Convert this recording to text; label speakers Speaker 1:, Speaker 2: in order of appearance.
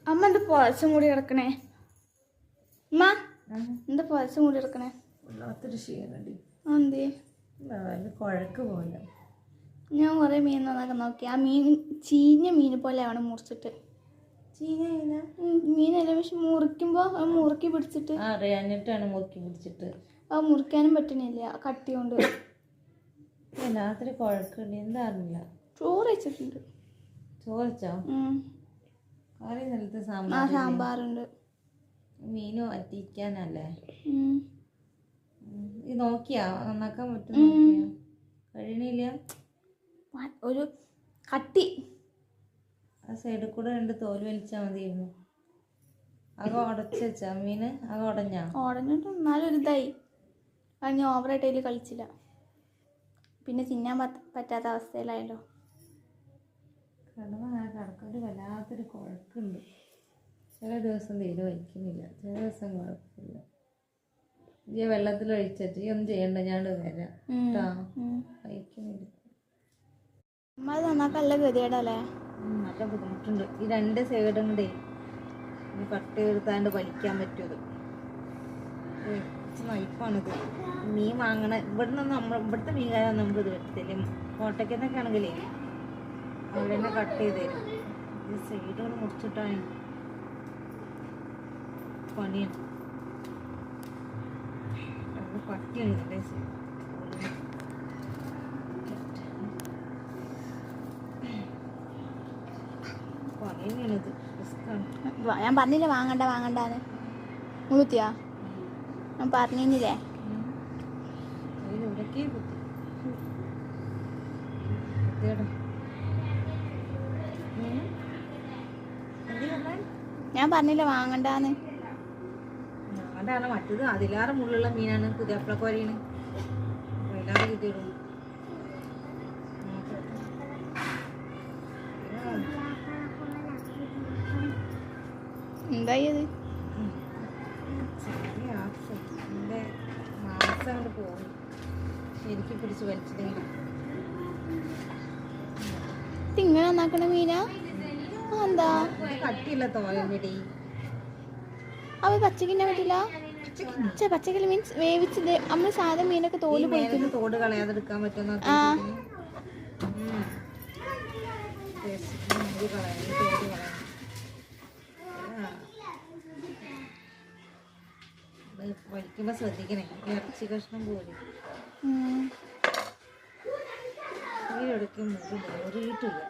Speaker 1: അമ്മ എന്താ പുഴച്ചും കൂടി കിടക്കണേ? അമ്മ എന്താ പുഴച്ചും കൂടി കിടക്കണേ?
Speaker 2: വല്ലാത്തൊരു ക്ഷീണടി.
Speaker 1: എന്തേ?
Speaker 2: കുഴക്ക് പോലെ.
Speaker 1: ഞാൻ കുറേ മീൻ നന്നാക്കാൻ നോക്കി. ആ മീൻ ചീഞ്ഞ മീൻ പോലെ ആണ് മുറിച്ചിട്ട്.
Speaker 2: ചീഞ്ഞ
Speaker 1: മീനല്ല, പക്ഷെ മുറിക്കുമ്പോൾ അത് മുറുക്കി പിടിച്ചിട്ട്
Speaker 2: അറിയാഞ്ഞിട്ടാണ് മുറുക്കി പിടിച്ചിട്ട്.
Speaker 1: അത് മുറിക്കാനും പറ്റണില്ല കട്ടി കൊണ്ട്.
Speaker 2: രാത്രി കുഴക്കുണ്ട്, എന്താ അറിയില്ല.
Speaker 1: ചോറ് വെച്ചിട്ടുണ്ട്.
Speaker 2: ചോറിച്ചോ? കറി നിലത്ത്
Speaker 1: സാമ്പാറുണ്ട്.
Speaker 2: മീനും വറ്റിക്കാനല്ലേ? ഇത് നോക്കിയാ നന്നാക്കാൻ പറ്റും? കഴിയണില്ല.
Speaker 1: ഒരു കട്ടി
Speaker 2: ആ സൈഡിൽ കൂടെ 2 തോല് വലിച്ചാൽ മതിയായിരുന്നു. അക ഉടച്ച് വെച്ചാ മീന്? അക ഉടഞ്ഞിട്ട്
Speaker 1: എന്നാലും ഒരു ഇതായി. അത് ഞാൻ ഓവറായിട്ട് അതിൽ കളിച്ചില്ല. പിന്നെ തിന്നാൻ പറ്റാത്ത അവസ്ഥയിലായല്ലോ.
Speaker 2: കിടക്കൊരു വല്ലാത്തൊരു കുഴക്കുണ്ട്. ചില ദിവസം തീരെ വയ്ക്കുന്നില്ല, ചില ദിവസം കുഴപ്പമില്ല. ഈ വെള്ളത്തിൽ ഒഴിച്ചിട്ട് ഈ ഒന്നും ചെയ്യണ്ട, ഞാൻ വരാം കേട്ടോ. വയ്ക്കുന്നില്ല.
Speaker 1: അമ്മ അത് നന്നാക്കല്ല ഗതികേടല്ലേ?
Speaker 2: നല്ല ബുദ്ധിമുട്ടുണ്ട്. ഈ 2 സൈഡും കൂടെ ഈ കട്ട് എടുത്താണ്ട് വലിക്കാൻ പറ്റുമത്. നയിപ്പാണിത്. മീൻ വാങ്ങണ ഇവിടുന്ന് ഇവിടുത്തെ മീൻ കാര്യം നമുക്ക് ഇത് പറ്റത്തില്ല. കോട്ടയ്ക്കെന്നൊക്കെ ആണെങ്കിലേ അവിടെ തന്നെ കട്ട് ചെയ്ത് തരും. ഈ സൈഡുകൾ മുറിച്ചിട്ടാണ് പണിയാണ്. അത് പട്ടിയാണ് ഇതിൻ്റെ സൈഡ്.
Speaker 1: ഞാൻ പറഞ്ഞില്ലേ വാങ്ങണ്ടാന്ന്. മുഴുത്തിയാ ഞാൻ പറഞ്ഞില്ലേ? ഞാൻ പറഞ്ഞില്ല വാങ്ങണ്ടാന്ന്.
Speaker 2: മറ്റത് അതിലേറെ മുള്ളുള്ള മീനാണ്. പുതിയപ്പളക്കോരയാണ്. അതിലേറെ കിട്ടിയിടും.
Speaker 1: എന്തായി അത്?
Speaker 2: മാസം കൊണ്ട് പോകും. ശരിക്കും പിടിച്ച് വലിച്ചിട്ടെങ്കിൽ
Speaker 1: ഇങ്ങനെ നന്നാക്കണ മീനാ? എന്താ
Speaker 2: കട്ടിയില്ല തോലടി.
Speaker 1: അവ പച്ചക്കിന്നെ പറ്റില്ല. പച്ചക്കറി മീൻസ് വേവിച്ചത്. നമ്മള് സാധാ മീനൊക്കെ തോല് പോയി
Speaker 2: തോട് കളയാതെടുക്കാൻ പറ്റുന്ന വലിക്കുമ്പോ ശ്രദ്ധിക്കണേ. ഇറച്ചി കഷ്ണം പോലെ ഈ ഇടയ്ക്ക് മുറി മോറിയിട്ടില്ല.